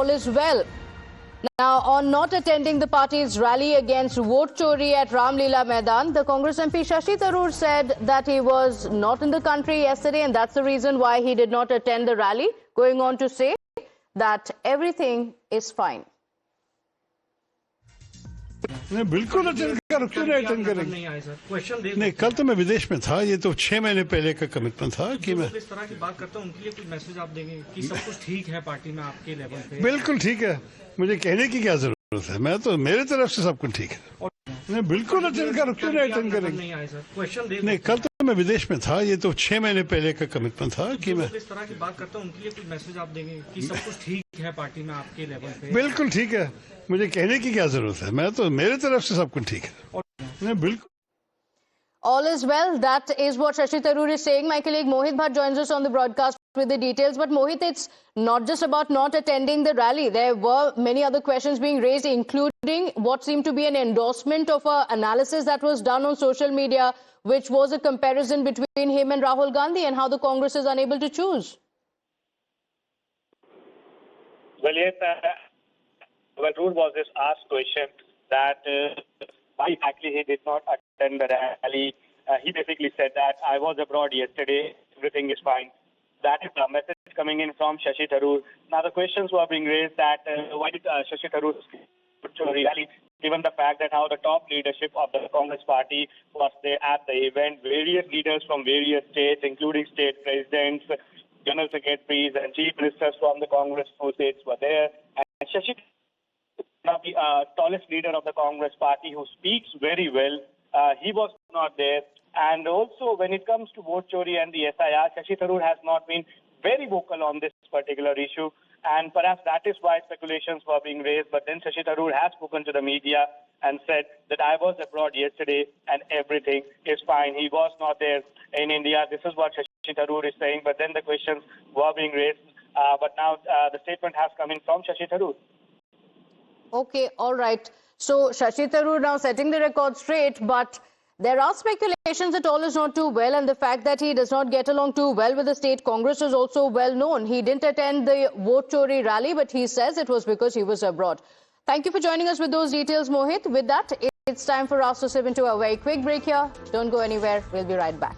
all is well. Now, on not attending the party's rally against vote chori at Ramlila Maidan, the Congress MP Shashi Tharoor said that he was not in the country yesterday and that's the reason why he did not attend the rally, going on to say that everything is fine. नहीं बिल्कुल attend कर क्यों नहीं attend करेंगे नहीं कल तो मैं विदेश में था ये तो 6 महीने पहले का कमिटमेंट था कि मैं इस तरह की बात करता हूं उनके लिए कुछ मैसेज आप देंगे कि सब कुछ ठीक है पार्टी में आपके लेवल पे बिल्कुल ठीक है मुझे कहने की क्या जरूरत है मैं तो मेरे तरफ से सब कुछ ठीक है नहीं बिल्कुल अटेंड कर क्यों नहीं अटेंड करेंगे नहीं कल तो मैं विदेश में था ये तो 6 महीने पहले का कमिटमेंट था कि मैं इस तरह की बात करता हूं उनके लिए कुछ मैसेज आप देंगे कि सब कुछ ठीक है पार्टी में आपके लेवल पे बिल्कुल ठीक है मुझे कहने की क्या जरूरत है मैं तो मेरे तरफ से सब कुछ ठीक है नहीं बिल्कुल All is well. That is what Shashi Tharoor is saying. My colleague Mohit Bhatt joins us on the broadcast with the details. But Mohit, it's not just about not attending the rally. There were many other questions being raised, including what seemed to be an endorsement of an analysis that was done on social media, which was a comparison between him and Rahul Gandhi and how the Congress is unable to choose. Well, yes, Tharoor was this asked question that why exactly he did not attend the rally. He basically said that I was abroad yesterday, everything is fine. That is the message coming in from Shashi Tharoor. Now the questions were being raised that why did Shashi Tharoor rally, given the fact that how the top leadership of the Congress party was there at the event, various leaders from various states, including state presidents, general secretaries and chief ministers from the Congress states were there. And Shashi the tallest leader of the Congress party who speaks very well, he was not there. And also when it comes to vote chori and the SIR, Shashi Tharoor has not been very vocal on this particular issue. And perhaps that is why speculations were being raised. But then Shashi Tharoor has spoken to the media and said that I was abroad yesterday and everything is fine. He was not there in India. This is what Shashi Tharoor is saying. But then the questions were being raised. But now the statement has come in from Shashi Tharoor. Okay, all right. So Shashi Tharoor now setting the record straight, but there are speculations that all is not too well, and the fact that he does not get along too well with the state Congress is also well known. He didn't attend the vote chori rally, but he says it was because he was abroad. Thank you for joining us with those details, Mohit. With that, it's time for us to slip into a very quick break here. Don't go anywhere. We'll be right back.